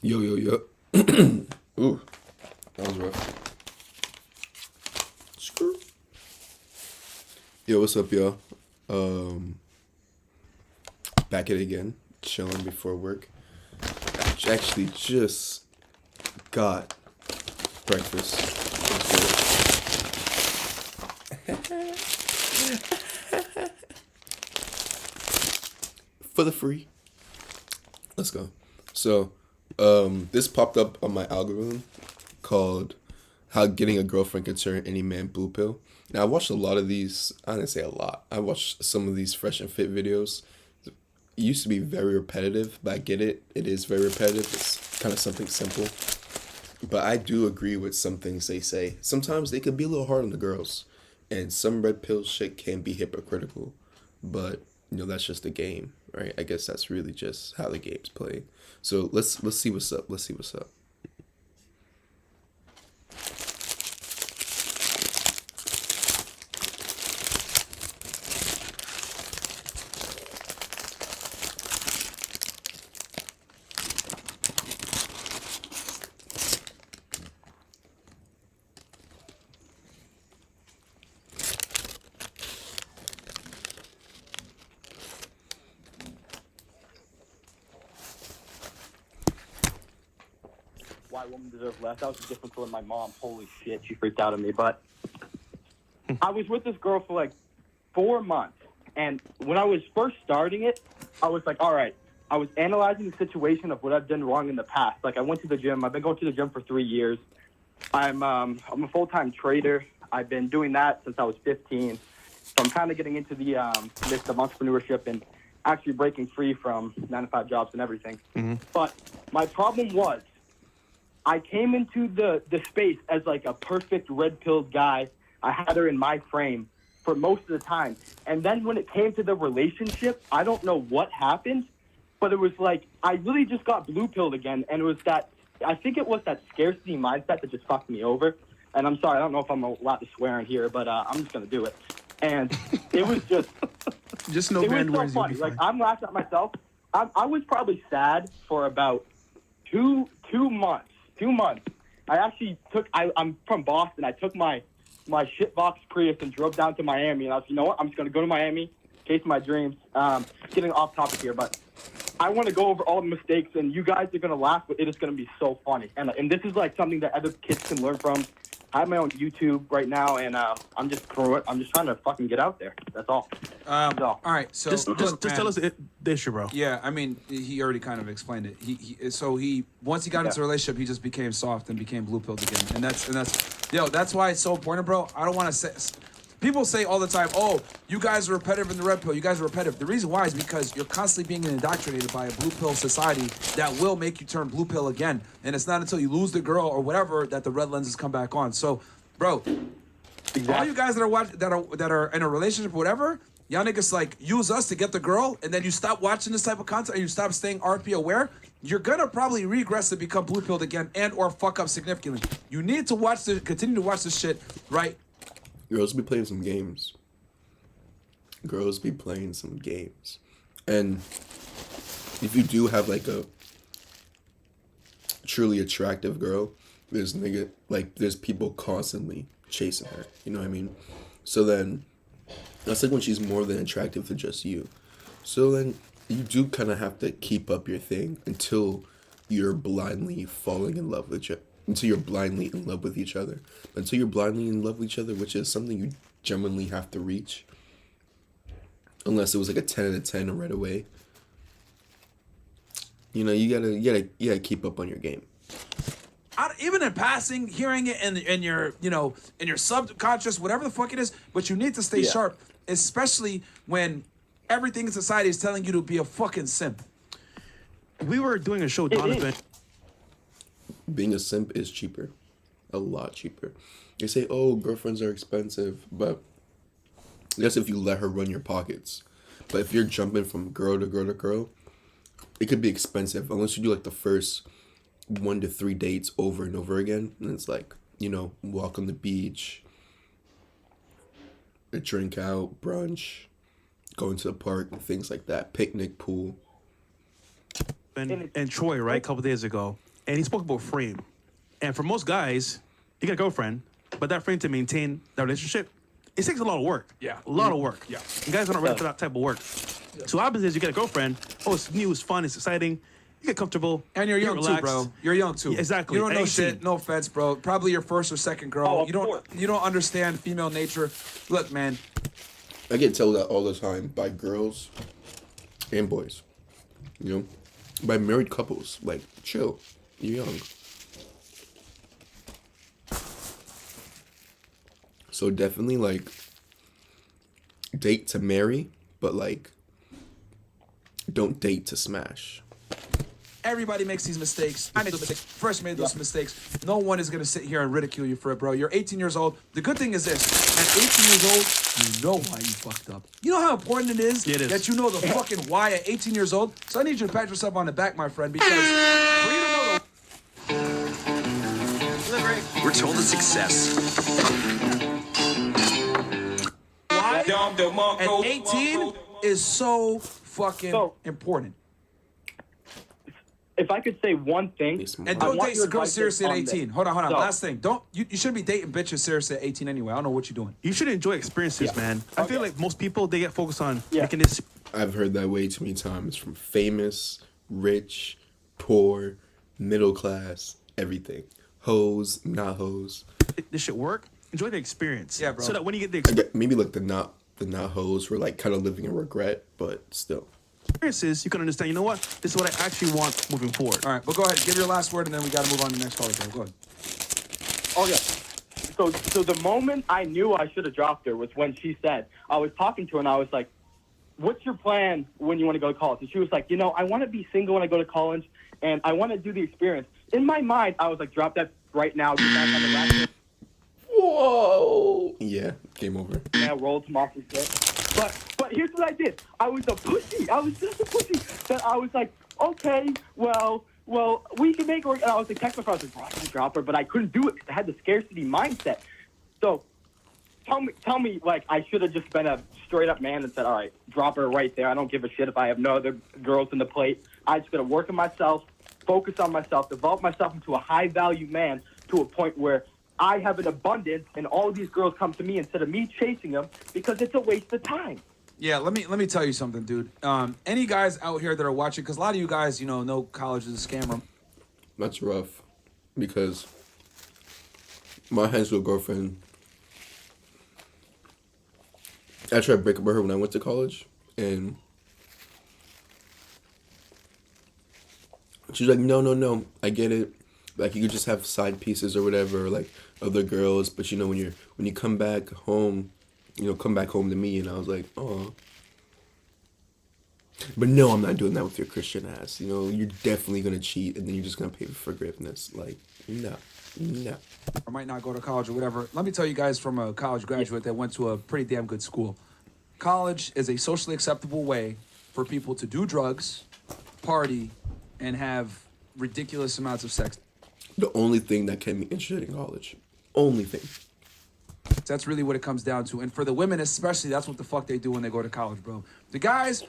Yo, yo, yo. Ooh, that was rough. Screw. Yo, what's up, y'all? Um, Back at it again, chilling before work. Actually, just got breakfast. For the free. Let's go. So, this popped up on my algorithm called "How Getting a Girlfriend Can Turn Any Man Blue Pill." Now, I watched a lot of these. I didn't say a lot. I watched some of these fresh and fit videos. It used to be very repetitive, but I get it. It is very repetitive. It's kind of something simple. But I do agree with some things they say. Sometimes they could be a little hard on the girls, and some red pill shit can be hypocritical. But that's just the game, right? I guess that's really just how the game's played. So let's see what's up. Let's see what's up. Why women deserve less. That was a different with my mom. Holy shit, she freaked out on me. But I was with this girl for like 4 months, and when I was first starting it, I was like, all right. I was analyzing the situation of what I've done wrong in the past. Like I went to the gym. I've been going to the gym for 3 years. I'm a full-time trader. I've been doing that since I was 15. So I'm kind of getting into the midst of entrepreneurship and actually breaking free from 9-to-5 jobs and everything. But my problem was I came into the space as like a perfect red-pilled guy. I had her in my frame for most of the time. And then when it came to the relationship, I don't know what happened, but it was like I really just got blue-pilled again. And it was that, I think it was that scarcity mindset that just fucked me over. And I'm sorry, I don't know if I'm allowed to swear in here, but I'm just going to do it. And it was just no it bad was words. so funny. Like I'm laughing at myself. I was probably sad for about two months. 2 months. I actually I'm from Boston. I took my shitbox Prius and drove down to Miami. And I was, you know what? I'm just going to go to Miami, chase my dreams. Getting off topic here, but I want to go over all the mistakes, and you guys are going to laugh, but it is going to be so funny. And this is like something that other kids can learn from. I have my own YouTube right now, and I'm just trying to fucking get out there. That's all. All right, so Just tell us the issue, bro. Yeah, I mean, he already kind of explained it. He once he got into a relationship, he just became soft and became blue pilled again, and that's why it's so important, bro. I don't want to say. People say all the time, "Oh, you guys are repetitive in the red pill. You guys are repetitive." The reason why is because you're constantly being indoctrinated by a blue pill society that will make you turn blue pill again. And it's not until you lose the girl or whatever that the red lenses come back on. So, bro, all you guys that are in a relationship, or whatever, y'all niggas like use us to get the girl, and then you stop watching this type of content and you stop staying RP aware. You're gonna probably regress and become blue pilled again, and or fuck up significantly. You need to continue to watch this shit, right? Girls be playing some games. And if you do have like a truly attractive girl, there's people constantly chasing her. You know what I mean? So then that's like when she's more than attractive to just you. So then you do kind of have to keep up your thing until you're blindly falling in love with you. Until you're blindly in love with each other. Until you're blindly in love with each other, which is something you genuinely have to reach. Unless it was like a 10 out of 10 right away. You gotta keep up on your game. Even in passing, hearing it in your in your subconscious, whatever the fuck it is, but you need to stay sharp, especially when everything in society is telling you to be a fucking simp. We were doing a show, Donovan. Being a simp is cheaper. A lot cheaper. They say, oh, girlfriends are expensive, but that's if you let her run your pockets. But if you're jumping from girl to girl to girl, it could be expensive unless you do like the first 1 to 3 dates over and over again. And it's like, walk on the beach, a drink out, brunch, going to the park, and things like that. Picnic, pool. And Troy, right, a couple days ago. and he spoke about frame. And for most guys, you got a girlfriend, but that frame to maintain that relationship, it takes a lot of work. Yeah. A lot of work. Yeah. And guys are not ready for that type of work. So what happens is you get a girlfriend, oh, it's new, it's fun, it's exciting, you get comfortable. And you're you young get too, relaxed. bro. You're young too. Yeah, exactly. You don't know 18. shit. No offense, bro. Probably your first or second girl. Oh, of you course. don't understand female nature. Look, man. I get told that all the time by girls and boys, you know, by married couples. Like, chill, you're young. So definitely like date to marry, but like don't date to smash. Everybody makes these mistakes. I made those mistakes. Fresh made those mistakes. No one is gonna sit here and ridicule you for it, bro. You're 18 years old. The good thing is this: at 18 years old, you know why you fucked up. You know how important it is, It is. that you know the fucking why at 18 years old. So I need you to pat yourself on the back, my friend, because for you to know the We're told it's success. why at 18 is so fucking So- important. If I could say one thing, It's And I don't want date your girls advice seriously at on this. 18. Hold on. So- Last thing. You shouldn't be dating bitches seriously at 18 anyway. I don't know what you're doing. You should enjoy experiences, Yeah. man. I feel Okay. like most people, they get focused on Yeah. making this I've heard that way too many times from famous, rich, poor, middle class, everything. Hoes, not hoes. this shit work. Enjoy the experience. Yeah, bro. So that when you get the I get, maybe like the not hoes were like kind of living in regret, but still. experiences, you can understand, you know what? This is what I actually want moving forward. All right, but go ahead. Give your last word, and then we got to move on to the next caller, bro. Go ahead. Okay. So the moment I knew I should have dropped her was when she said, I was talking to her and I was like, what's your plan when you want to go to college? And she was like, I want to be single when I go to college and I want to do the experience. In my mind, I was like, drop that right now. Get back on the rack. Whoa. Yeah, game over. Yeah, roll some off and shit. But here's what I did. I was a pussy. I was just a pussy. That I was like, okay, well, we can make her. And I was like, text my friend, I was like, bro, I can drop her, but I couldn't do it because I had the scarcity mindset. So tell me, like, I should have just been a straight up man and said, all right, drop her right there. I don't give a shit if I have no other girls in the plate. I just gotta work on myself, focus on myself, develop myself into a high value man to a point where I have an abundance, and all of these girls come to me instead of me chasing them because it's a waste of time. Yeah, let me tell you something, dude. Any guys out here that are watching, because a lot of you guys, know college is a scammer. That's rough because my high school girlfriend, I tried to break up with her when I went to college, and she was like, no, I get it. Like, you could just have side pieces or whatever, like other girls, but when you come back home, come back home to me. And I was like, oh. But no, I'm not doing that with your Christian ass. You're definitely gonna cheat, and then you're just gonna pay for forgiveness. Like, no. Or might not go to college or whatever. Let me tell you guys from a college graduate that went to a pretty damn good school. College is a socially acceptable way for people to do drugs, party, and have ridiculous amounts of sex. The only thing that can be interested in college. Only thing. That's really what it comes down to. And for the women especially, that's what the fuck they do when they go to college, bro. The guys,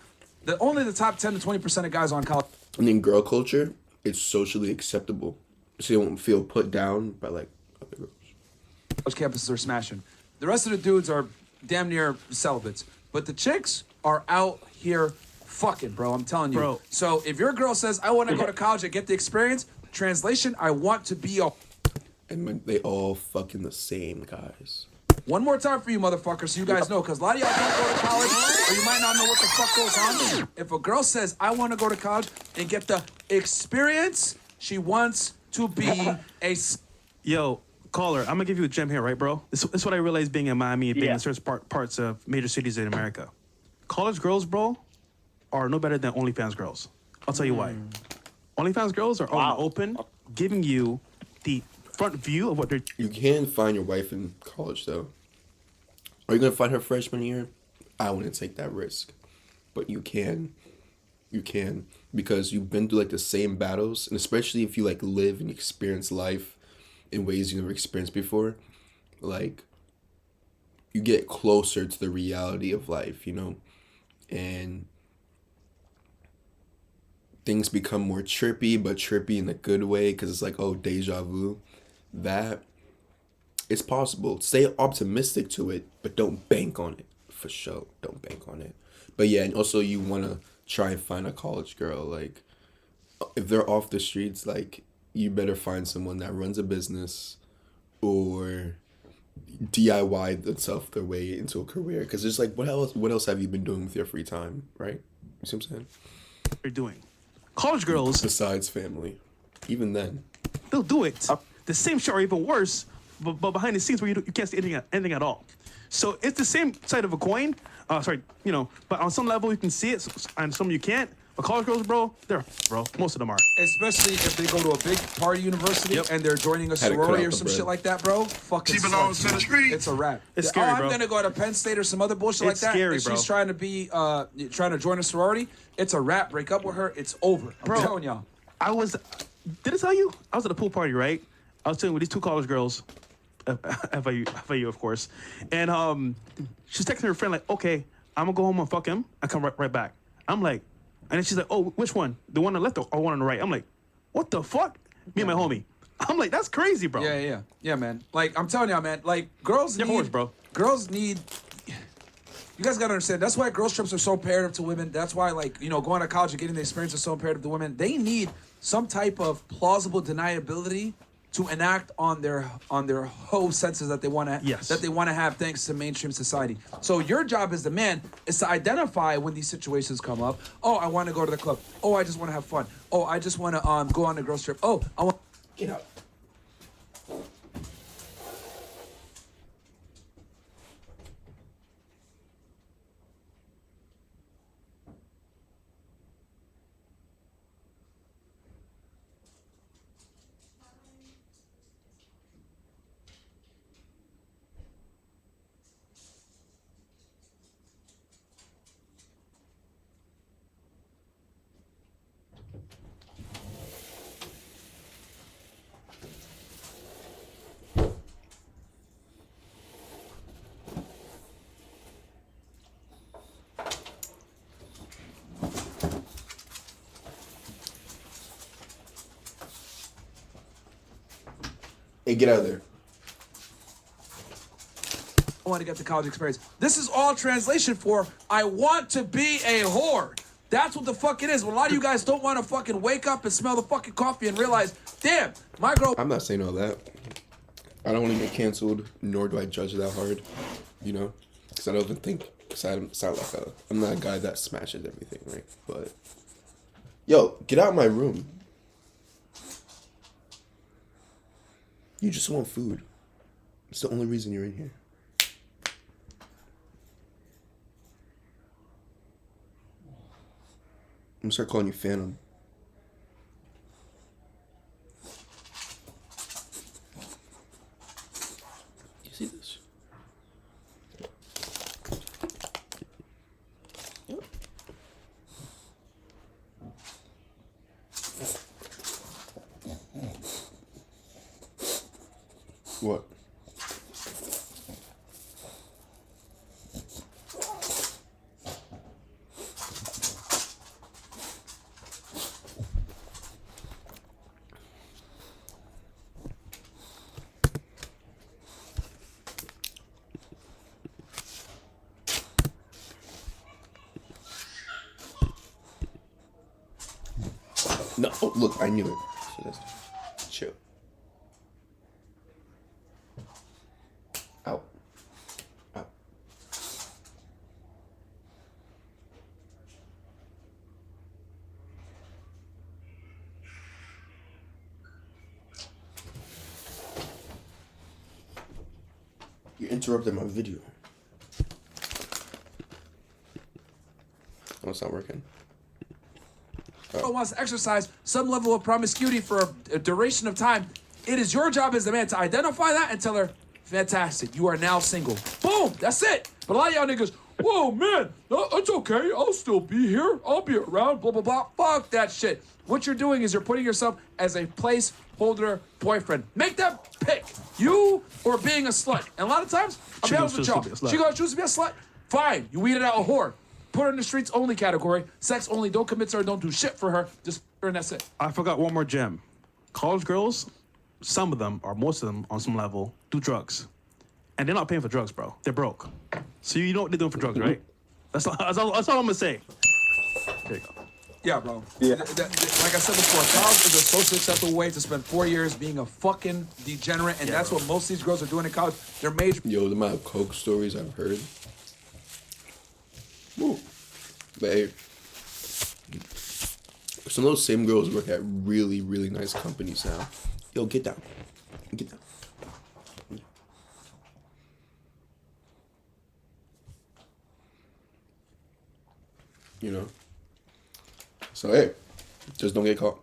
only the top 10 to 20% of guys on college. And in girl culture, it's socially acceptable. So you won't feel put down by like other girls. Campuses are smashing. The rest of the dudes are damn near celibates. But the chicks are out here fucking, bro. I'm telling you. Bro. So if your girl says, I want to go to college and get the experience, translation, I want to be a... And they all fucking the same guys. One more time for you, motherfuckers, so you guys know, because a lot of y'all don't go to college, or you might not know what the fuck goes on. If a girl says, I want to go to college and get the experience, she wants to be a... Yo, caller, I'm gonna give you a gem here, right, bro? This is what I realized being in Miami and being Yeah. in certain parts of major cities in America. College girls, bro, are no better than OnlyFans girls. I'll tell you why. OnlyFans girls are out in the open, giving you the front view of what they're... You can find your wife in college, though. Are you going to find her freshman year? I wouldn't take that risk. But you can. You can. Because you've been through, like, the same battles. And especially if you, like, live and experience life in ways you never experienced before. Like, you get closer to the reality of life, And things become more chirpy, but chirpy in a good way because it's like, oh, deja vu. That it's possible. Stay optimistic to it, but don't bank on it for sure. Don't bank on it. But yeah, and also you want to try and find a college girl. Like, if they're off the streets, like, you better find someone that runs a business or DIY themselves their way into a career. Because it's like, what else have you been doing with your free time, right? You see what I'm saying? They're doing. College girls, Besides family. Even then. they'll do it. The same shit or even worse, but behind the scenes where you can't see anything at all. So it's the same side of a coin. But on some level you can see it, and some you can't. But college girls, bro, most of them are. Especially if they go to a big party university and they're joining a Had to cut sorority out or the some bread. shit like that, bro. Fucking She belongs sucks, to the man. streets. It's a wrap. It's scary, I'm bro. gonna go to Penn State or some other bullshit It's like that. scary, and bro. she's trying to be trying to join a sorority. It's a wrap. Break up with her. It's over. I'm Bro. telling y'all. Did I tell you? I was at a pool party, right? I was chilling with these two college girls, FIU, of course. And she's texting her friend like, okay, I'm gonna go home and fuck him. I come right back. I'm like, and then she's like, oh, which one? The one on the left or one on the right? I'm like, what the fuck? Me and my homie. I'm like, that's crazy, bro. Yeah, man. Like, I'm telling y'all, man. Like, girls They're need, whores, bro. Girls need. You guys gotta understand. That's why girls trips are so imperative to women. That's why, like, going to college and getting the experience is so imperative to women. They need some type of plausible deniability to enact on their hoe senses that they want to Yes. have thanks to mainstream society. So your job as the man is to identify when these situations come up. Oh, I want to go to the club. Oh, I just want to have fun. Oh, I just want to go on a girls trip. Oh, I want. Get out. Hey, get out of there. I want to get the college experience. This is all translation for I want to be a whore. That's what the fuck it is. Well, a lot of you guys don't want to fucking wake up and smell the fucking coffee and realize, damn, my girl. I'm not saying all that. I don't want to get canceled, nor do I judge that hard, because I don't even think, because I'm not a guy that smashes everything, right? But, yo, get out of my room. You just want food. It's the only reason you're in here. I'm gonna start calling you Phantom. You see this? Yep. What? No, oh, look, I knew it. So that's chill. Out. Out. You interrupted my video. Oh, it's not working. Wants to exercise some level of promiscuity for a duration of time, it is your job as the man to identify that and tell her, fantastic, you are now single. Boom, that's it. But a lot of y'all niggas, whoa, man, it's okay. I'll still be here. I'll be around, blah, blah, blah. Fuck that shit. What you're doing is you're putting yourself as a placeholder boyfriend. Make that pick. You or being a slut. And a lot of times, I'll be honest with y'all. She gonna choose to be a slut. Fine, you weeded out a whore. Put her in the streets only category. Sex only. Don't commit to her. Don't do shit for her. Just her and that's it. I forgot one more gem. College girls, some of them, or most of them on some level, do drugs. And they're not paying for drugs, bro. They're broke. So you know what they're doing for drugs, right? That's all I'm going to say. There you go. Yeah, bro. Yeah. Like I said before, college is a socially acceptable way to spend 4 years being a fucking degenerate, and that's what most of these girls are doing in college. They're major. Yo, the amount of coke stories I've heard. Woo. But hey, some of those same girls work at really, really nice companies now. Yo, get down. Get down. You know? So, hey, just don't get caught.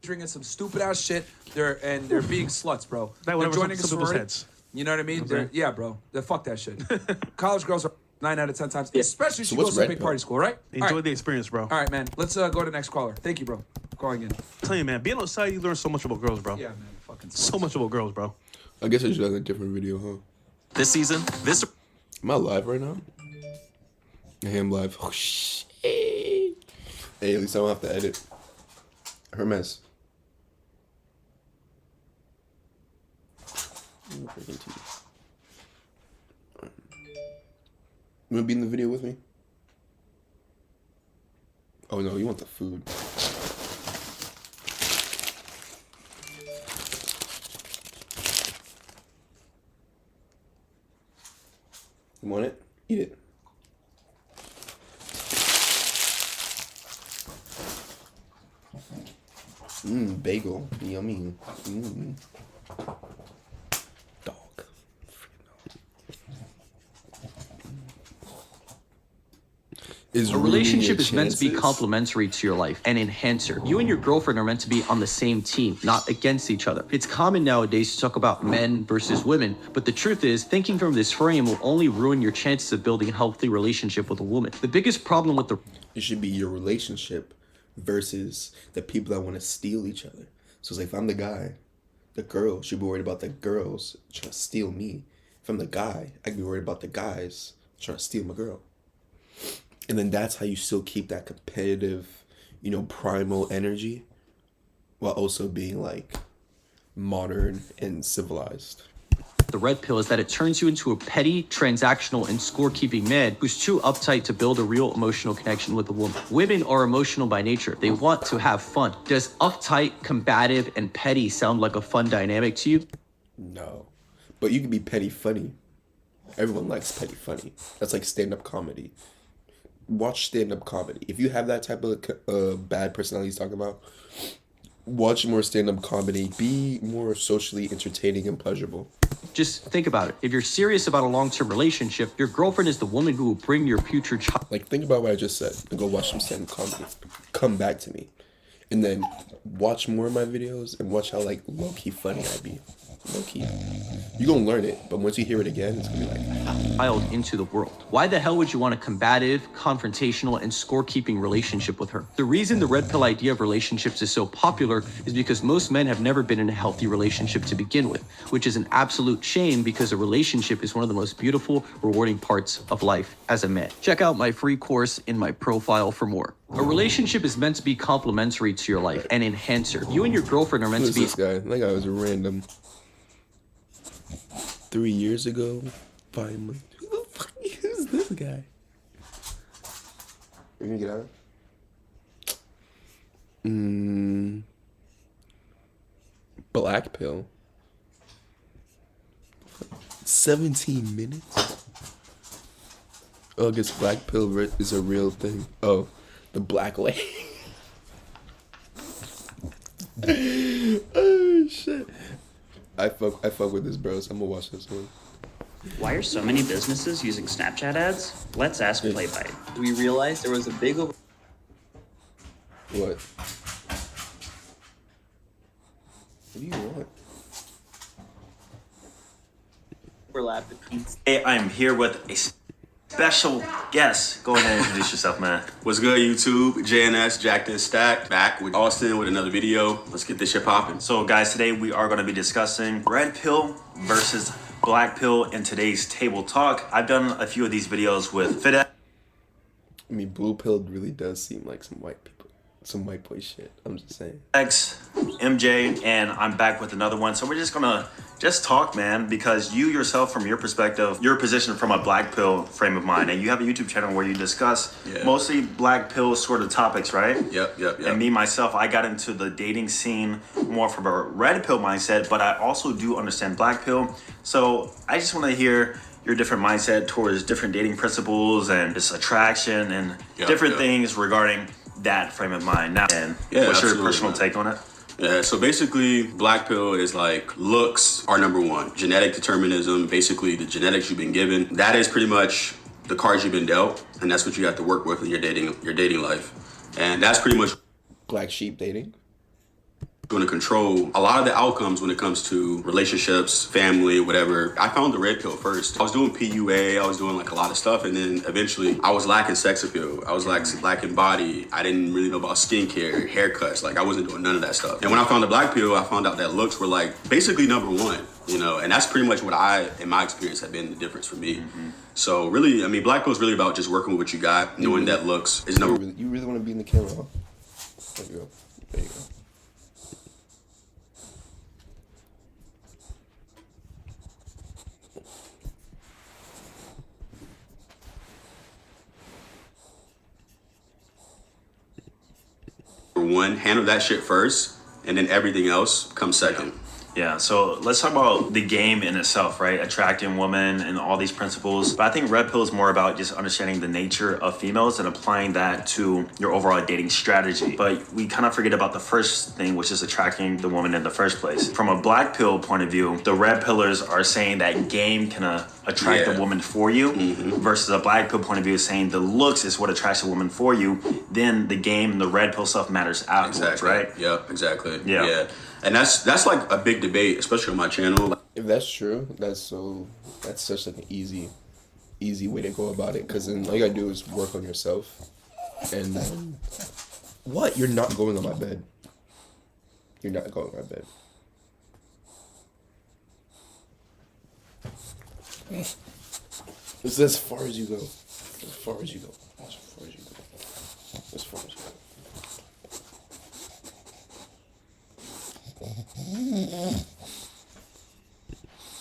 Drinking some stupid ass shit. They're being sluts, bro. That They're whatever joining a some people's sorority. heads. You know what I mean? Yeah, bro. They fuck that shit. College girls are 9 out of 10 times, especially if So she what's goes to a red big pill? party school, right? Enjoy the experience, bro. All right, man. Let's go to the next caller. Thank you, bro. Calling in. I'm telling you, man, being outside, you learn so much about girls, bro. Yeah, man. Fucking So much about girls, bro. I guess I should have a different video, huh? This season, this Am I live right now? I am live. Oh, shit. Hey, at least I don't have to edit. Hermes. You wanna be in the video with me? Oh no, you want the food. You want it? Eat it. Bagel. Yummy. Dog. A relationship is meant to be complementary to your life, an enhancer. You and your girlfriend are meant to be on the same team, not against each other. It's common nowadays to talk about men versus women, but the truth is, thinking from this frame will only ruin your chances of building a healthy relationship with a woman. The biggest problem with the It should be your relationship versus the people that want to steal each other. So it's like, if I'm the guy, the girl should be worried about the girls trying to steal me. If I'm the guy, I can be worried about the guys trying to steal my girl. And then that's how you still keep that competitive, you know, primal energy while also being like modern and civilized. The red pill is that it turns you into a petty, transactional, and scorekeeping man who's too uptight to build a real emotional connection with a woman. Women are emotional by nature. They want to have fun. Does uptight, combative, and petty sound like a fun dynamic to you? No. But you can be petty funny. Everyone likes petty funny. That's like stand-up comedy. Watch stand-up comedy. If you have that type of bad personality he's talking about, watch more stand-up comedy. Be more socially entertaining and pleasurable. Just think about it. If you're serious about a long-term relationship, your girlfriend is the woman who will bring your future child. Like, think about what I just said and go watch some stand-up comedy. Come back to me. And then watch more of my videos and watch how, like, low-key funny I be. Low-key. You're gonna learn it, but once you hear it again, it's gonna be like... child into the world. Why the hell would you want a combative, confrontational, and scorekeeping relationship with her? The reason the red pill idea of relationships is so popular is because most men have never been in a healthy relationship to begin with, which is an absolute shame because a relationship is one of the most beautiful, rewarding parts of life as a man. Check out my free course in my profile for more. A relationship is meant to be complementary to your life, an enhancer. You and your girlfriend are meant Who is to be... this guy? That guy was a random. 3 years ago, 5 months. Who the fuck is this guy? You're gonna get out? Black pill. 17 minutes? Oh, I guess black pill is a real thing. Oh, the black lady. Oh shit. I fuck with this, bros. I'm gonna watch this one. Why are so many businesses using Snapchat ads? Let's ask Playbite. We realized there was a big What? What do you want? overlap between. Hey, I'm here with a special guest. Go ahead and introduce yourself, man. What's good, YouTube? JNS, Jacked and Stacked, back with Austin with another video. Let's get this shit popping. So, guys, today we are going to be discussing red pill versus black pill in today's table talk. I've done a few of these videos with Fidel. I mean, blue pilled really does seem like some white people, some white boy shit. I'm just saying. X, MJ, and I'm back with another one. So we're just gonna talk, man, because you yourself, from your perspective, your position from a black pill frame of mind, and you have a YouTube channel where you discuss mostly black pill sort of topics, right? Yep. And me, myself, I got into the dating scene more from a red pill mindset, but I also do understand black pill. So I just want to hear your different mindset towards different dating principles and just attraction and different things regarding that frame of mind. Now, and what's your personal take on it? Yeah, so basically, black pill is like looks are number one. Genetic determinism, basically the genetics you've been given. That is pretty much the cards you've been dealt, and that's what you have to work with in your dating life. And that's pretty much Black sheep dating. going to control a lot of the outcomes when it comes to relationships, family, whatever. I found the red pill first. I was doing PUA, I was doing like a lot of stuff, and then eventually I was lacking sex appeal. I was lacking body. I didn't really know about skincare, haircuts. Like I wasn't doing none of that stuff. And when I found the black pill, I found out that looks were like basically number one, you know, and that's pretty much what in my experience, have been the difference for me. So really, I mean, black pill is really about just working with what you got, knowing that looks is number one. You really want to be in the camera, huh? There you go. There you go. One, handle that shit first, and then everything else comes second. Yeah, so let's talk about the game in itself, right? Attracting women and all these principles. But I think red pill is more about just understanding the nature of females and applying that to your overall dating strategy. But we kind of forget about the first thing, which is attracting the woman in the first place. From a black pill point of view, the red pillars are saying that game can attract the woman for you, versus a black pill point of view saying the looks is what attracts a woman for you. Then the game and the red pill stuff matters afterwards, right? Yep, exactly. Yeah. And that's like a big debate, especially on my channel. If that's true, that's such like an easy way to go about it. Because then all you gotta do is work on yourself, and then what? You're not going on my bed. You're not going on my bed. It's as far as you go. As far as you go. As far as you go. As far as you go.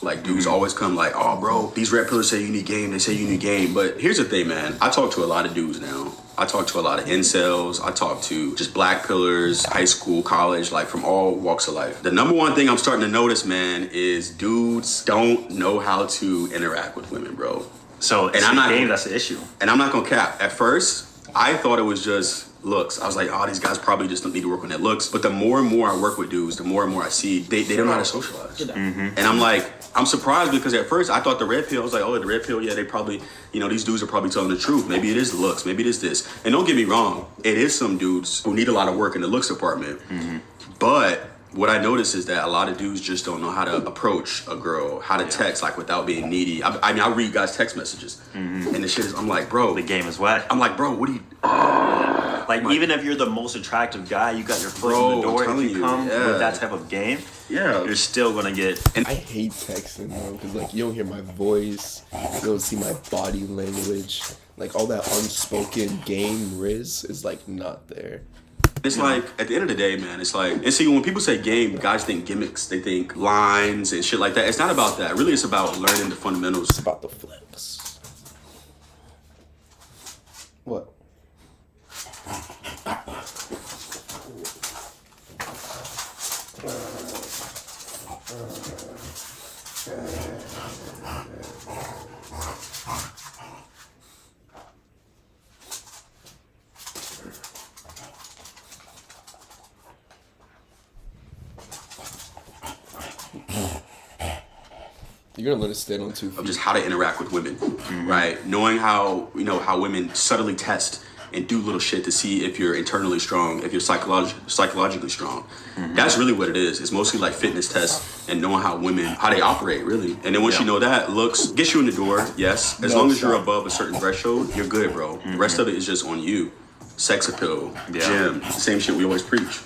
Like dudes always come like, oh bro, these red pillars say you need game, they say you need game. But here's the thing, man. I talk to a lot of dudes now. I talk to a lot of incels. I talk to just black pillars, high school, college, like from all walks of life. The number one thing I'm starting to notice, man, is dudes don't know how to interact with women, bro. So and I'm not game, that's the issue. And I'm not gonna cap. At first, I thought it was just looks. I was like, oh, these guys probably just don't need to work on their looks. But the more and more I work with dudes, the more and more I see they don't know how to socialize. And I'm like, I'm surprised because at first I thought the red pill, I was like, oh, the red pill, yeah, they probably, you know, these dudes are probably telling the truth. Maybe it is the looks, maybe it is this. And don't get me wrong, it is some dudes who need a lot of work in the looks department. But what I notice is that a lot of dudes just don't know how to approach a girl, how to text like without being needy. I mean, I read guys' text messages, and the shit is, I'm like, bro, The game is whack. I'm like, bro, what do you? Like, even if you're the most attractive guy, you got your foot in the door. If you come with that type of game, you're still gonna get. And I hate texting, bro, because like you don't hear my voice, you don't see my body language, like all that unspoken game riz is like not there. It's like, at the end of the day, man, it's like, and see, when people say game, guys think gimmicks, they think lines and shit like that. It's not about that. Really, it's about learning the fundamentals. It's about the flex. What? You're gonna let it stand on 2 feet. Of just how to interact with women, right? Knowing how, you know, how women subtly test and do little shit to see if you're internally strong, if you're psychologically strong. That's really what it is. It's mostly like fitness tests and knowing how women, how they operate, really. And then once you know that, looks gets you in the door, yes. As long as you're above a certain threshold, you're good, bro. The rest of it is just on you. Sex appeal, gym, same shit we always preach.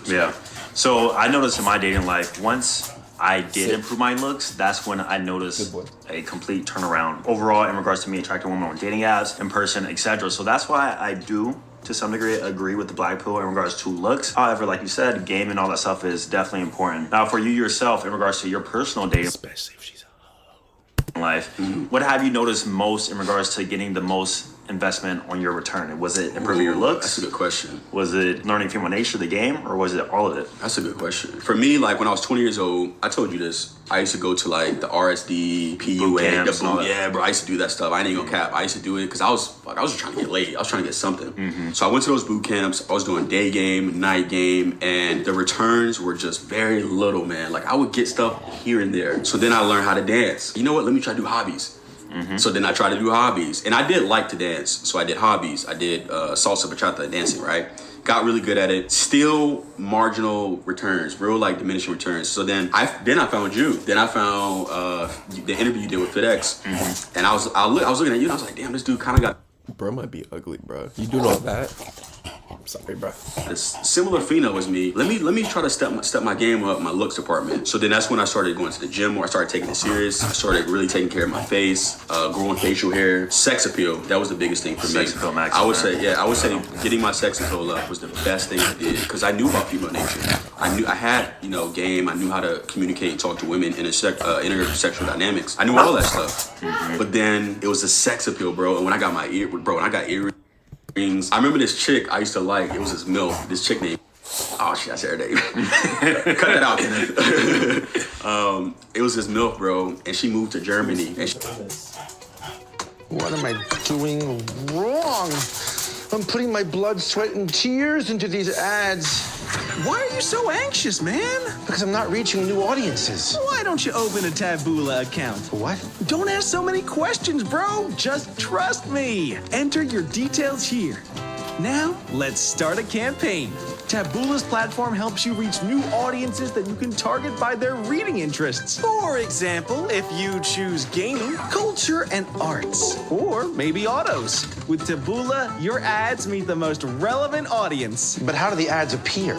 So I noticed in my dating life, once I did improve my looks, that's when I noticed a complete turnaround overall in regards to me attracting women on dating apps, in person, etc. So that's why I do, to some degree, agree with the black pill in regards to looks. However, like you said, game and all that stuff is definitely important. Now, for you yourself, in regards to your personal dating, especially if she's life, what have you noticed most in regards to getting the most investment on your return? Was it improving your looks? That's a good question. Was it learning human nature, the game, or was it all of it? That's a good question. For me, like when I was 20 years old, I told you this. I used to go to like the RSD, PUA, yeah, bro. I used to do that stuff. I ain't gonna cap. I used to do it because I was just trying to get laid. I was trying to get something. So I went to those boot camps. I was doing day game, night game, and the returns were just very little, man. Like I would get stuff here and there. So then I learned how to dance. You know what? Let me try to do hobbies. So then I tried to do hobbies, and I did like to dance. So I did hobbies. I did salsa, bachata, dancing, right? Got really good at it. Still marginal returns, real like diminishing returns. So then I found you. Then I found the interview you did with FedEx, and I was looking at you, and I was like, damn, this dude kind of got. Bro might be ugly, bro. You doing all that? I'm sorry, bro. This similar pheno as me. Let me try to step my game up, my looks department. So then that's when I started going to the gym, where I started taking it serious. I started really taking care of my face, growing facial hair, sex appeal. That was the biggest thing for me. Sex appeal max. I would say getting my sex appeal up was the best thing I did because I knew about female nature. I had game. I knew how to communicate and talk to women in intersexual dynamics. I knew all that stuff. But then it was the sex appeal, bro. And when I got earrings. I remember this chick I used to like. It was this MILF. This chick named. Oh shit! I said her name. Cut that out. It was this MILF, bro, and she moved to Germany. And what am I doing wrong? I'm putting my blood, sweat, and tears into these ads. Why are you so anxious, man? Because I'm not reaching new audiences. Why don't you open a Taboola account? What? Don't ask so many questions, bro. Just trust me. Enter your details here. Now, let's start a campaign. Taboola's platform helps you reach new audiences that you can target by their reading interests. For example, if you choose gaming, culture, and arts, or maybe autos. With Taboola, your ads meet the most relevant audience. But how do the ads appear?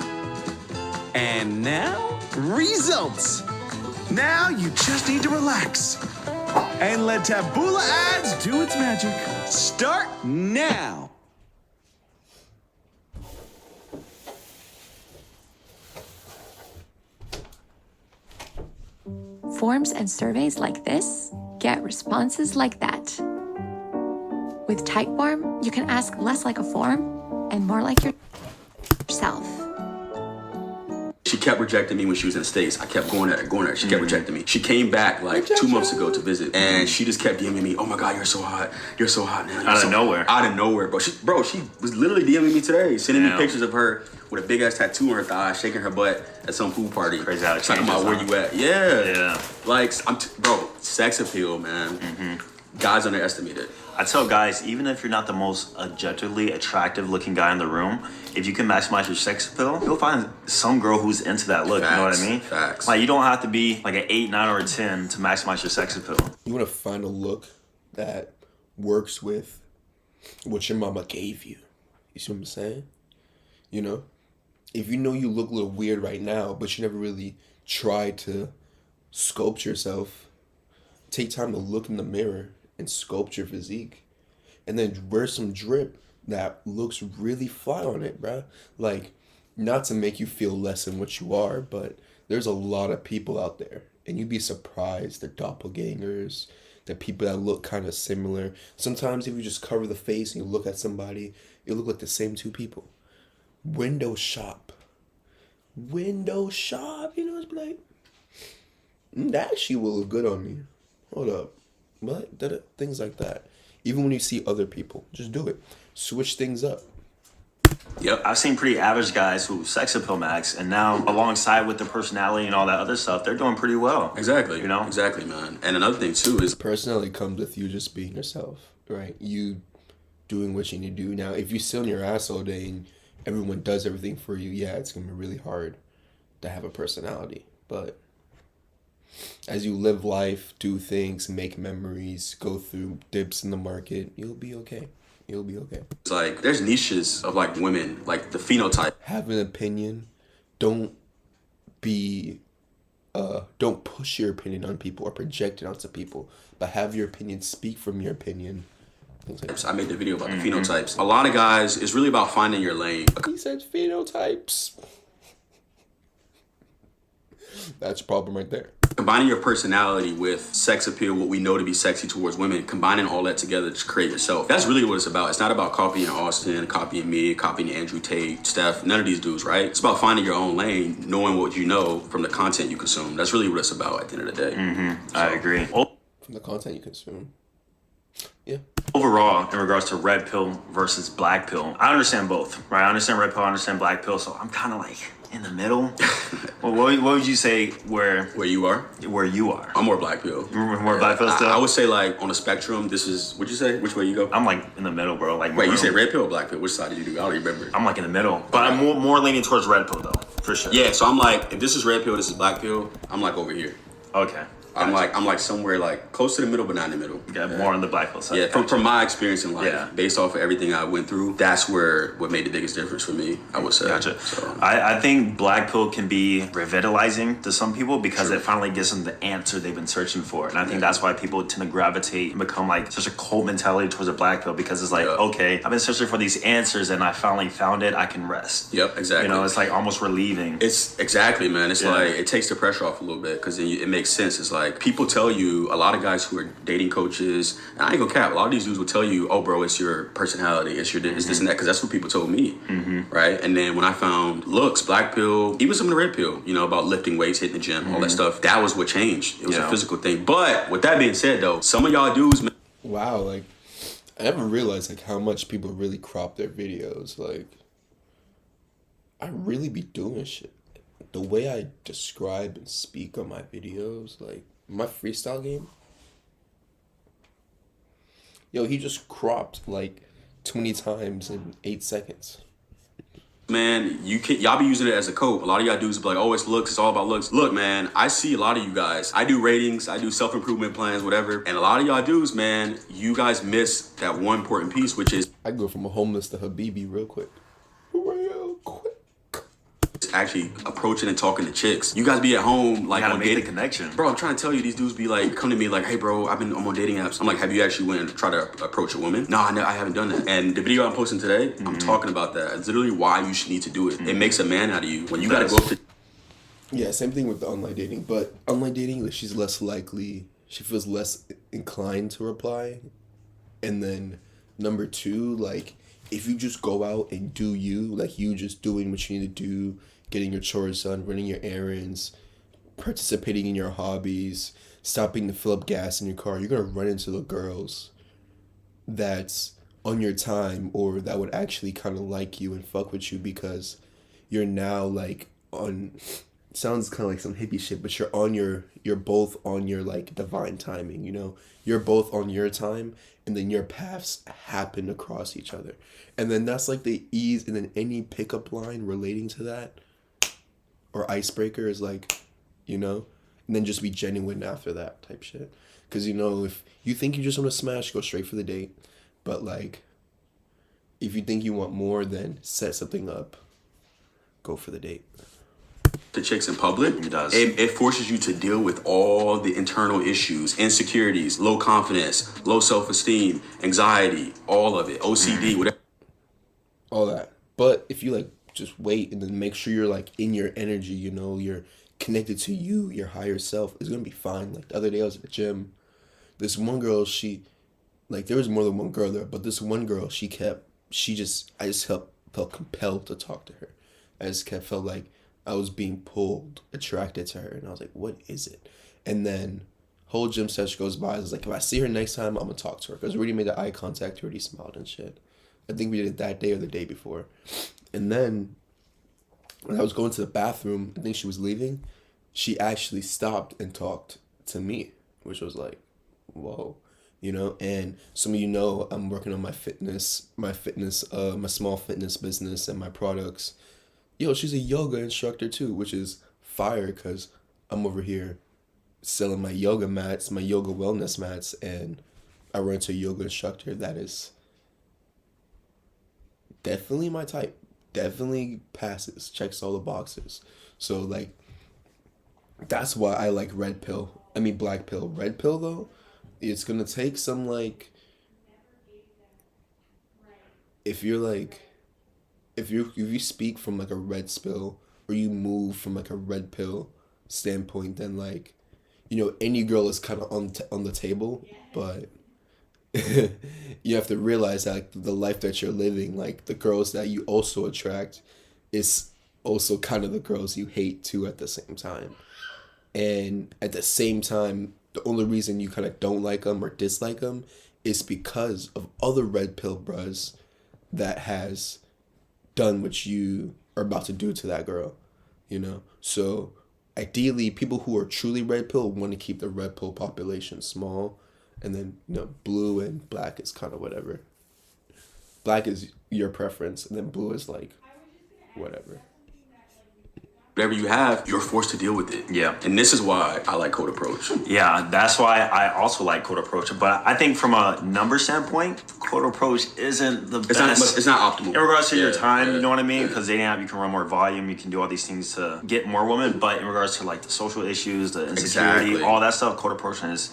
And now, results. Now you just need to relax and let Taboola ads do its magic. Start now. Forms and surveys like this get responses like that. With Typeform, you can ask less like a form and more like yourself. She kept rejecting me when she was in the States. I kept going at her. She kept rejecting me. She came back like 2 months ago to visit, and she just kept DMing me. Oh my God, you're so hot. You're so hot now. Out of nowhere. Out of nowhere, bro. She was literally DMing me today, sending me pictures of her with a big ass tattoo on her thigh, shaking her butt at some pool party. Crazy how it talking changes, about where you at. Yeah. Yeah. Like, bro, sex appeal, man. Guys underestimate it. I tell guys, even if you're not the most objectively attractive looking guy in the room, if you can maximize your sex appeal, you'll find some girl who's into that look. Facts, you know what I mean? Facts. Like, you don't have to be like an 8, 9, or a 10 to maximize your sex appeal. You want to find a look that works with what your mama gave you. You see what I'm saying? You know? If you know you look a little weird right now, but you never really tried to sculpt yourself, take time to look in the mirror and sculpt your physique. And then wear some drip that looks really fly on it, bruh. Like, not to make you feel less than what you are, but there's a lot of people out there. And you'd be surprised. They're doppelgangers. They're people that look kind of similar. Sometimes if you just cover the face and you look at somebody, you look like the same two people. Window shop, you know, it's like, that actually will look good on me. Hold up. What? Things like that. Even when you see other people, just do it. Switch things up. Yep, I've seen pretty average guys who sex appeal max, and now alongside with the personality and all that other stuff, they're doing pretty well. Exactly. You know? Exactly, man. And another thing too is Personality comes with you just being yourself, right? You doing what you need to do. Now, if you sit on your ass all day and everyone does everything for you, yeah, it's gonna be really hard to have a personality. But as you live life, do things, make memories, go through dips in the market, you'll be okay. You'll be okay. it's like there's niches of like women, like the phenotype. Have an opinion. Don't be don't push your opinion on people or project it onto people, but have your opinion speak from your opinion. I made the video about the phenotypes. A lot of guys, it's really about finding your lane. He said phenotypes. That's a problem right there. Combining your personality with sex appeal, what we know to be sexy towards women, combining all that together to create yourself. That's really what it's about. It's not about copying Austin, copying me, copying Andrew Tate, Steph, none of these dudes, right? It's about finding your own lane, knowing what you know from the content you consume. That's really what it's about at the end of the day. I agree. From the content you consume. Yeah. Overall, in regards to red pill versus black pill, I understand both, right? I understand red pill, I understand black pill, so I'm kind of like in the middle. Well, what would you say where you are? Where you are? I'm more black pill. More black pill still? I would say like on a spectrum, this is, what'd you say? Which way you go? I'm like in the middle, bro. Like wait, you say red pill or black pill? Which side did you do? I don't remember. I'm like in the middle, but I'm more leaning towards red pill though, for sure. Yeah, so I'm like, if this is red pill, this is black pill, I'm like over here. Okay. I'm like somewhere like close to the middle, but not in the middle. Yeah, more on the black pill side. Yeah, from my experience in life, based off of everything I went through, that's what made the biggest difference for me, I would say. Gotcha. So. I think black pill can be revitalizing to some people because it finally gives them the answer they've been searching for. And I think that's why people tend to gravitate and become like such a cult mentality towards a black pill, because it's like, okay, I've been searching for these answers and I finally found it, I can rest. Yep, exactly. You know, it's like almost relieving. It's exactly, man. It's like, it takes the pressure off a little bit because it makes sense. It's like, people tell you, a lot of guys who are dating coaches, and I ain't gonna cap, a lot of these dudes will tell you, oh bro, it's your personality, it's this and that, because that's what people told me, right? And then when I found looks, black pill, even some of the red pill, you know, about lifting weights, hitting the gym, all that stuff, that was what changed. It was a physical thing. But with that being said though, some of y'all dudes, man, wow, like I never realized like how much people really crop their videos. Like I really be doing shit. The way I describe and speak on my videos, like my freestyle game, yo, he just cropped like 20 times in 8 seconds. man, y'all be using it as a code. A lot of y'all dudes be like, oh, it's looks, it's all about looks. Look, man, I see a lot of you guys. I do ratings, I do self-improvement plans, whatever. And a lot of y'all dudes, man, you guys miss that one important piece, which is I go from a homeless to Habibi real quick. actually approaching and talking to chicks. You guys be at home like on dating connection. Bro, I'm trying to tell you, these dudes be like, come to me like, hey bro, I'm on dating apps. I'm like, have you actually went and tried to approach a woman? No, I haven't done that. And the video I'm posting today, I'm talking about that. It's literally why you should need to do it. It makes a man out of you. When you gotta go up to... Yeah, same thing with the online dating. But online dating, like, she's less likely, she feels less inclined to reply. And then number two, like, if you just go out and do you, like you just doing what you need to do, getting your chores done, running your errands, participating in your hobbies, stopping to fill up gas in your car, you're going to run into the girls that's on your time or that would actually kind of like you and fuck with you because you're now like on, sounds kind of like some hippie shit, but you're both on your like divine timing, you know? You're both on your time and then your paths happen to cross each other. And then that's like the ease, and then any pickup line relating to that or icebreaker is like, you know, and then just be genuine after that type shit. Because, you know, if you think you just want to smash, go straight for the date. But, like, if you think you want more, then set something up. Go for the date. The chicks in public, it does. It forces you to deal with all the internal issues, insecurities, low confidence, low self-esteem, anxiety, all of it, OCD, whatever. All that. But if you, like, just wait and then make sure you're, like, in your energy, you know, you're connected to you, your higher self, it's going to be fine. Like, the other day I was at the gym. This one girl, there was more than one girl there, but this one girl, I just felt compelled to talk to her. I just felt like I was being pulled, attracted to her, and I was like, what is it? And then whole gym session goes by. I was like, if I see her next time, I'm gonna talk to her, because we already made the eye contact, we already smiled and shit. I think we did it that day or the day before. And then when I was going to the bathroom, I think she was leaving, she actually stopped and talked to me, which was like, whoa, you know? And some of you know I'm working on my small fitness business and my products. Yo, she's a yoga instructor too, which is fire, because I'm over here selling my yoga mats, my yoga wellness mats, and I run into a yoga instructor that is definitely my type, definitely passes, checks all the boxes. So, like, that's why I like red pill. I mean black pill. Red pill though, it's gonna take some like. If you speak from like a red pill or you move from like a red pill standpoint, then like, any girl is kind of on the table, but you have to realize that like, the life that you're living, like the girls that you also attract, is also kind of the girls you hate too at the same time, and at the same time, the only reason you kind of don't like them or dislike them is because of other red pill bros that has done what you are about to do to that girl, So ideally, people who are truly red pill want to keep the red pill population small, and then blue and black is kind of whatever. Black is your preference, and then blue is like whatever. Whatever you have, you're forced to deal with it. Yeah. And this is why I like Code Approach. Yeah, that's why I also like Code Approach. But I think from a number standpoint, Code Approach isn't the best. It's not optimal. In regards to your time, you know what I mean? Because dating app, you can run more volume, you can do all these things to get more women. But in regards to like the social issues, the insecurity, all that stuff, Code Approach is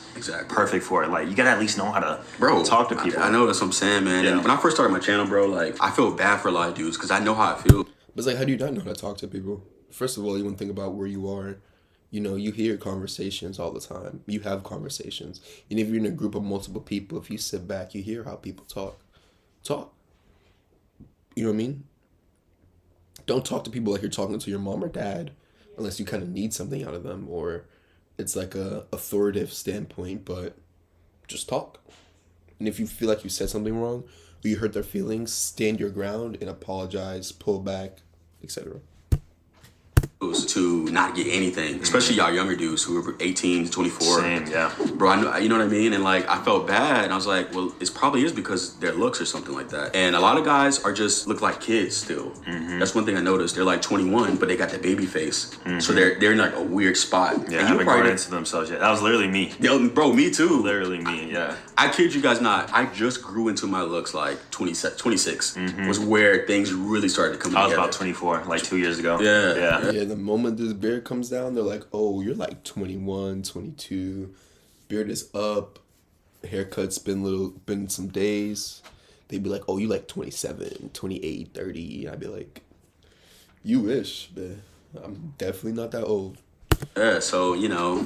perfect for it. Like you gotta at least know how to talk to people. I know, that's what I'm saying, man. Yeah. And when I first started my channel, bro, like I feel bad for a lot of dudes because I know how I feel. But it's like, how do you not know how to talk to people? First of all, you want to think about where you are. You hear conversations all the time. You have conversations. And if you're in a group of multiple people, if you sit back, you hear how people talk. Talk. You know what I mean? Don't talk to people like you're talking to your mom or dad, unless you kind of need something out of them, or it's like a authoritative standpoint, but just talk. And if you feel like you said something wrong, or you hurt their feelings, stand your ground and apologize, pull back, etc. To not get anything, especially y'all younger dudes who are 18 to 24. Same, yeah. Bro, I know, you know what I mean? And like, I felt bad, and I was like, well, it probably is because their looks or something like that. And a lot of guys look like kids still. That's one thing I noticed. They're like 21, but they got the baby face. So they're in like a weird spot. Yeah, and haven't grown into themselves yet. That was literally me. Bro, me too. Literally me, yeah. I kid you guys not. I just grew into my looks like 26 was where things really started to come together. I was about 24, like 2 years ago. Yeah. The moment this beard comes down, they're like, oh, you're like 21, 22. Beard is up. Haircut's been some days. They'd be like, oh, you like 27, 28, 30. I'd be like, you wish, man. I'm definitely not that old. Yeah, so,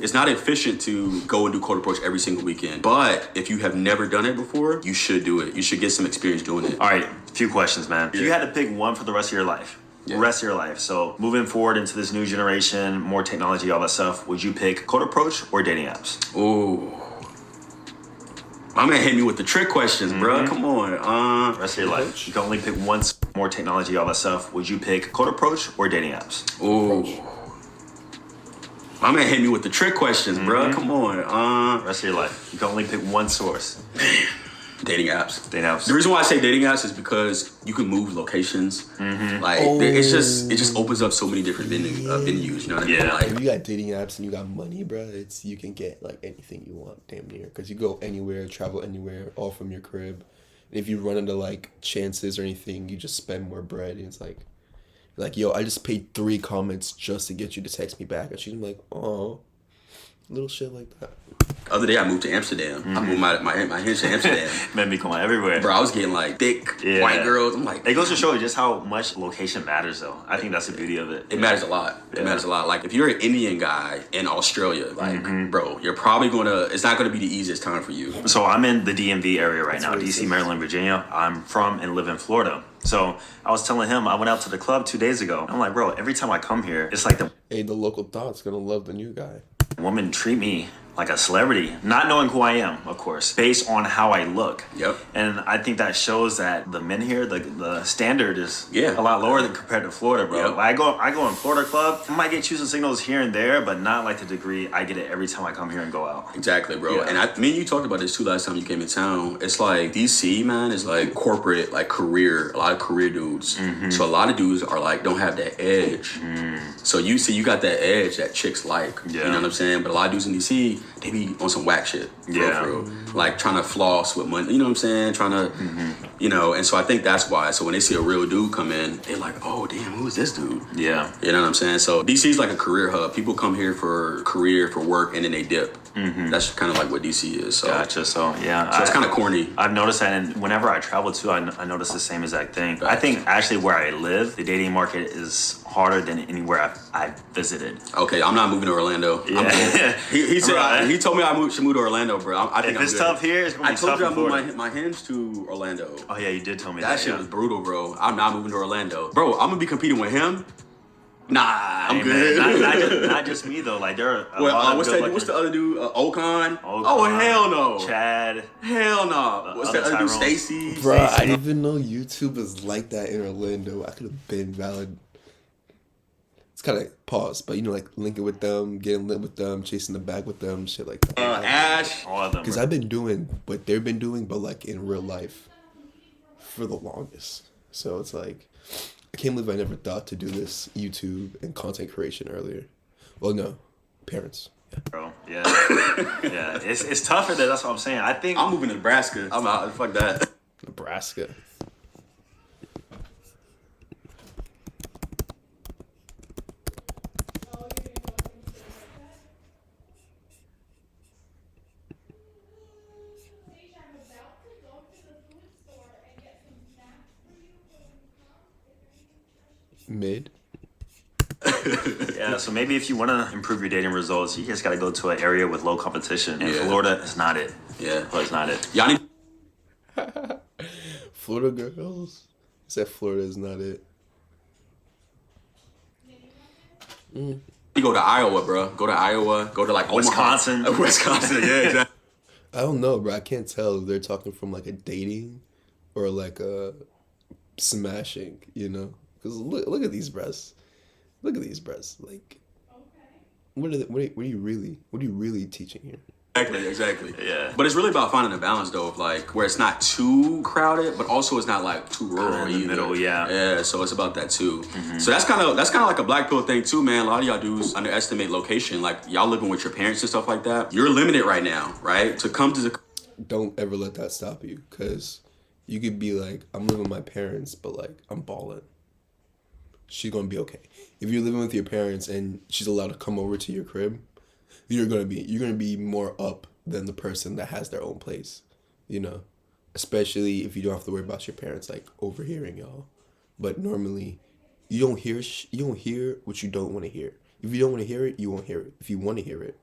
it's not efficient to go and do Code Approach every single weekend. But if you have never done it before, you should do it. You should get some experience doing it. All right, a few questions, man. If you had to pick one for the rest of your life, rest of your life. So moving forward into this new generation, more technology, all that stuff, would you pick Code Approach or dating apps? Ooh. My man hit me with the trick questions, bro. Come on. Rest of your life. You can only pick one. More technology, all that stuff. Would you pick Code Approach or dating apps? Ooh. My man hit me with the trick questions, bro. Come on. Rest of your life. You can only pick one source. Dating apps. Dating apps. The reason why I say dating apps is because you can move locations. It just opens up so many different venues. You know what I mean? Yeah. If you got dating apps and you got money, bro, you can get like anything you want, damn near. Because you go anywhere, travel anywhere, all from your crib. And if you run into like chances or anything, you just spend more bread. And it's like, yo, I just paid 3 comments just to get you to text me back. And she's like, oh, little shit like that. The other day I moved to Amsterdam. I moved my hinge to Amsterdam. Men be going everywhere. Bro, I was getting like thick white girls. I'm like, it goes to show you just how much location matters, though. I think that's the beauty of it. It matters a lot. It matters a lot. Like if you're an Indian guy in Australia, like, bro, you're probably it's not gonna be the easiest time for you. So I'm in the DMV area right now, DC, Maryland, Virginia. I'm from and live in Florida. So I was telling him I went out to the club 2 days ago. I'm like, bro, every time I come here, it's like the local thought's gonna love the new guy. Women treat me like a celebrity, not knowing who I am, of course, based on how I look. Yep. And I think that shows that the men here, the standard is a lot lower than compared to Florida, bro. Yep. I go in Florida club, I might get choosing signals here and there, but not like the degree I get it every time I come here and go out. Exactly, bro. Yeah. And me and you talked about this too last time you came in town. It's like DC, man, is like corporate, like career, a lot of career dudes. So a lot of dudes are like, don't have that edge. So you got that edge that chicks like. You know what I'm saying? But a lot of dudes in DC, they be on some whack shit. Yeah. For real. Like trying to floss with money. You know what I'm saying? Trying to, you know. And so I think that's why. So when they see a real dude come in, they're like, oh damn, who is this dude? Yeah. You know what I'm saying? So DC is like a career hub. People come here for career, for work, and then they dip. That's kind of like what DC is. So. Gotcha. So yeah, So it's kind of corny. I've noticed that, and whenever I travel too, I notice the same exact thing. I think actually where I live, the dating market is harder than anywhere I've visited. Okay, I'm not moving to Orlando. Yeah. He said Right. he told me I should move to Orlando, bro. I think If I'm it's good. tough here, it's gonna be I told tough you I in moved Florida. my hinge to Orlando. Oh yeah, you did tell me That that. shit yeah. was brutal, bro. I'm not moving to Orlando, bro. I'm gonna be competing with him. Nah, I'm Hey, good. Man, not just me though. Like there are a lot of what's good that? What's the other dude? Okan? Oh Okan, hell no. Chad. Hell no. What's that other other dude? Tyrone. Stacy. Bro, I Stacey. didn't even know YouTube was like that in Orlando. I could have been valid. It's kind of pause, but you know, like linking with them, getting lit with them, chasing the bag with them, shit like that. Ash. All of them. Because I've been doing what they've been doing, but like in real life for the longest. So it's like, I can't believe I never thought to do this YouTube and content creation earlier. Well, no, parents. Bro, yeah, yeah. It's tougher there. That's what I'm saying. I think I'm moving to Nebraska. I'm out. Fuck that. Nebraska. Mid. Yeah, so maybe if you want to improve your dating results, you just got to go to an area with low competition. And Yeah. Florida is not it. Yeah. Florida's not it. Y'all need Florida girls. Said Florida is not it. to go to Iowa, bro. Go to Iowa. Go to like Wisconsin. Omaha. Wisconsin, yeah, exactly. I don't know, bro. I can't tell if they're talking from like a dating or like a smashing, you know? Because look at these breasts. Look at these breasts. Like, what are you really teaching here? Exactly. Yeah. But it's really about finding a balance though, of like where it's not too crowded, but also it's not like too rural in the either. middle, yeah. Yeah, so it's about that too. So that's kind of like a black pill thing too, man. A lot of y'all dudes underestimate location. Like y'all living with your parents and stuff like that. You're limited right now, right? To come to the Don't ever let that stop you, because you could be like, I'm living with my parents, but like I'm balling. She's gonna be okay. If you're living with your parents and she's allowed to come over to your crib, you're gonna be more up than the person that has their own place, you know. Especially if you don't have to worry about your parents like overhearing y'all. But normally, you don't hear what you don't want to hear. If you don't want to hear it, you won't hear it. If you want to hear it,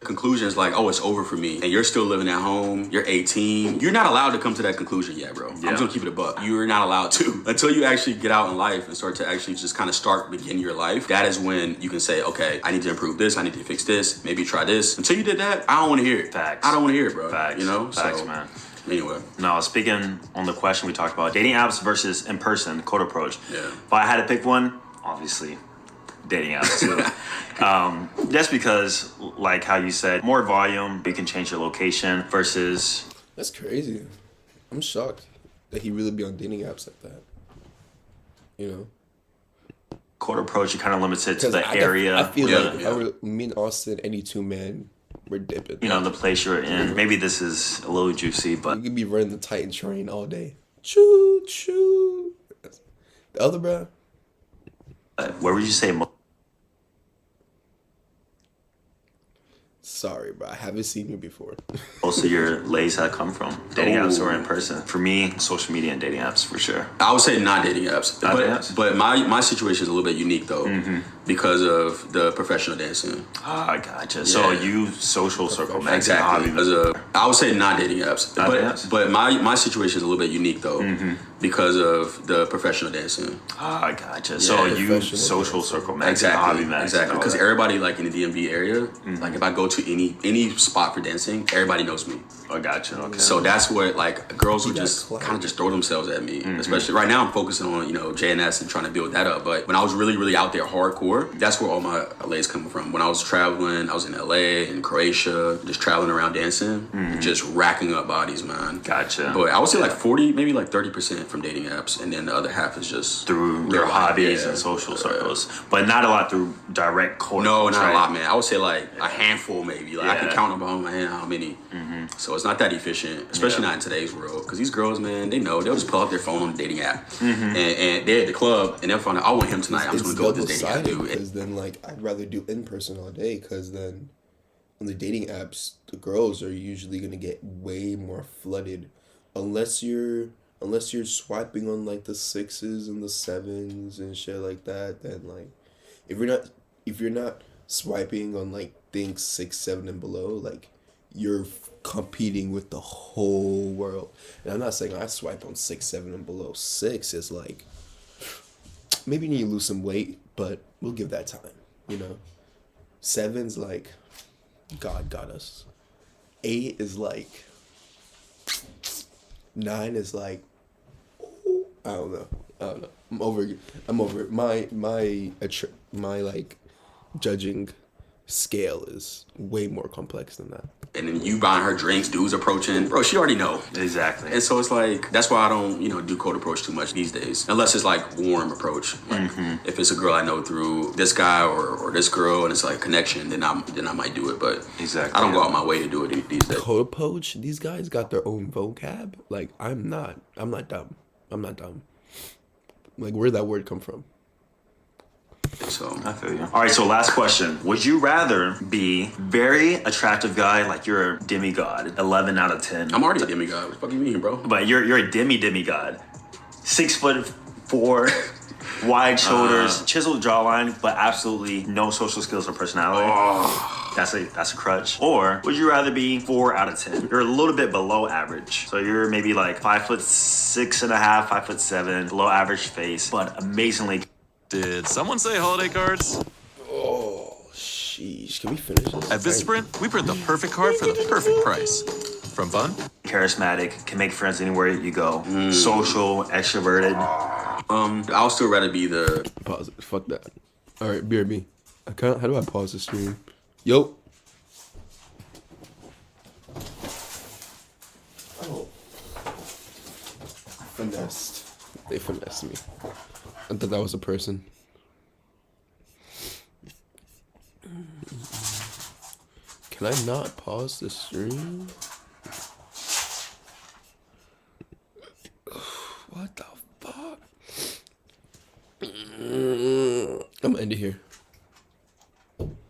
conclusion is like, oh, it's over for me. And you're still living at home. You're 18. You're not allowed to come to that conclusion yet, bro. I'm just gonna keep it a buck. You're not allowed to. Until you actually get out in life and start to actually just kind of begin your life. That is when you can say, okay, I need to improve this. I need to fix this. Maybe try this. Until you did that, I don't want to hear it. Facts. I don't want to hear it, bro. Facts. You know? Facts, So, man. Anyway. No, speaking on the question we talked about, dating apps versus in-person, code approach. Yeah. If I had to pick one, obviously, dating apps too. Just because, like how you said, more volume, you can change your location versus... that's crazy. I'm shocked that he really be on dating apps like that. You know. Code approach, you kind of limits it to the I area. feel Yeah, like yeah. if I were me and Austin, any two men, we're dipping. You know, the place you're in. Maybe this is a little juicy, but You could be running the Titan train all day. Choo choo. The other bro, where would you say sorry, bro. I haven't seen you before. most of your lays have come from? Dating apps or in Ooh. person? For me, social media and dating apps for sure. I would say not dating apps. Not but dating apps? but my situation is a little bit unique though. Because of the professional dancing. Ah, gotcha. So Yeah. you social circle, man. Exactly. I would say not dating apps. Not dating apps? But my situation is a little bit unique though. Because of the professional dancing. Ah, gotcha. So you Professional social circle, man. Exactly. Hobby, man. Exactly. Because everybody like in the DMV area, like if I go to any spot for dancing, everybody knows me. I gotcha. Okay. So that's what like girls would You got just clout. kind of just throw themselves at me. Especially right now, I'm focusing on JNS and trying to build that up. But when I was really out there hardcore, that's where all my LA's coming from. When I was traveling, I was in LA and Croatia, just traveling around dancing, just racking up bodies, man. Gotcha. But I would say like 40, maybe like 30% from dating apps, and then the other half is just through your hobbies yeah. and social circles, but not a lot through direct court. No, not right? a lot, man. I would say like a handful, maybe. Like I can Yeah. count on my hand how many. So it's not that efficient, especially not in today's world. Because these girls, man, they know they'll just pull up their phone on the dating app, and they're at the club, and they'll find out, I want him tonight. I'm just gonna go with this dating app dude. Because then, like, I'd rather do in person all day. Because then, on the dating apps, the girls are usually gonna get way more flooded, unless you're swiping on like the 6s and the 7s and shit like that. Then like, if you're not swiping on like things 6, 7 and below, like you're competing with the whole world. And I'm not saying I swipe on 6, 7 and below. 6 is like, maybe you need to lose some weight, but we'll give that time, 7's like, God got us. 8 is like, 9 is like, I don't know. I'm over it. My like judging scale is way more complex than that. And then you buying her drinks, dudes approaching, bro, she already know. Exactly. And so it's like, that's why I don't, do cold approach too much these days. Unless it's like warm approach. Like if it's a girl I know through this guy or this girl and it's like connection, then I might do it. But Exactly. I don't go out my way to do it these days. Code approach, these guys got their own vocab. Like I'm not dumb. Like where'd that word come from? So I feel you. All right, so last question. Would you rather be very attractive guy, like you're a demigod, 11 out of 10? I'm already a demigod. What the fuck you mean, bro? But you're a demigod. 6'4", wide shoulders, chiseled jawline, but absolutely no social skills or personality. That's a crutch. Or would you rather be 4 out of 10? You're a little bit below average. So you're maybe like 5'6.5", 5'7", below average face, but amazingly. Did someone say holiday cards? Oh, sheesh. Can we finish this? At Vistaprint, we print the perfect card for the perfect price. From fun, Charismatic, can make friends anywhere you go. Social, extroverted. I'll still rather be the... Pause it. Fuck that. All right, BRB. How do I pause the stream? Yo. Oh. Finessed. They finessed me. I thought that was a person. Can I not pause the stream? What the fuck? I'm gonna end it here.